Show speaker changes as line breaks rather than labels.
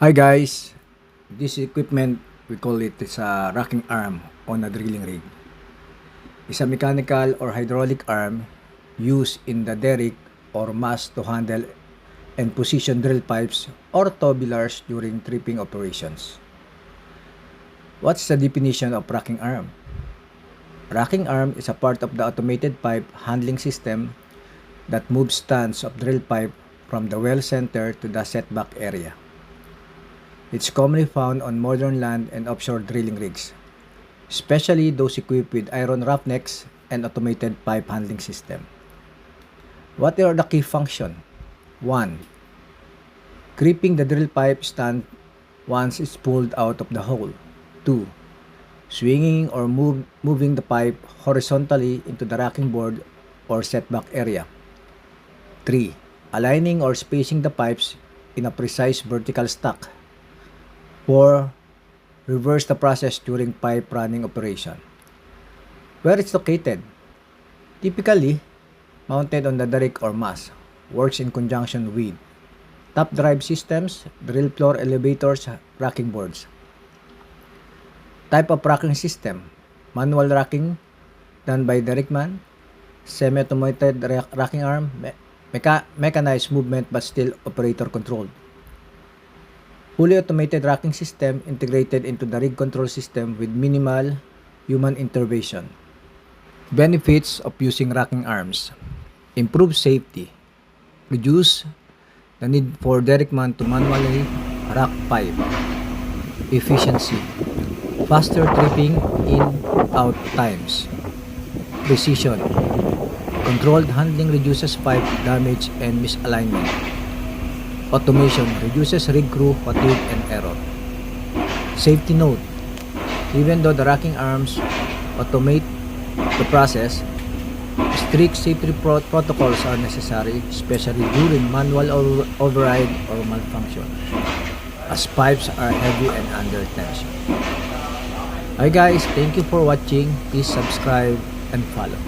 Hi guys, this equipment we call it is a racking arm on a drilling rig. It's a mechanical or hydraulic arm used in the derrick or mast to handle and position drill pipes or tubulars during tripping operations. What's the definition of racking arm? Racking arm is a part of the automated pipe handling system that moves tons of drill pipe from the well center to the setback area. It's commonly found on modern land and offshore drilling rigs, especially those equipped with iron roughnecks and automated pipe handling system. What are the key functions? 1. Gripping the drill pipe stand once it's pulled out of the hole. 2. Swinging or moving the pipe horizontally into the racking board or setback area. 3. Aligning or spacing the pipes in a precise vertical stack. 4. Reverse the process during pipe running operation. Where it's located? Typically, mounted on the derrick or mast, works in conjunction with top drive systems, drill floor elevators, racking boards. Type of racking system: manual racking done by derrickman, semi-automated racking arm, mechanized movement but still operator controlled. Fully automated racking system integrated into the rig control system with minimal human intervention. Benefits of using racking arms: improve safety, reduce the need for derrickman to manually rack pipe, efficiency, faster tripping in-out times, precision, controlled handling reduces pipe damage and misalignment. Automation reduces rig crew fatigue and error. Safety note: even though the racking arms automate the process, strict safety protocols are necessary, especially during manual override or malfunction, as pipes are heavy and under tension. Hi guys, thank you for watching. Please subscribe and follow.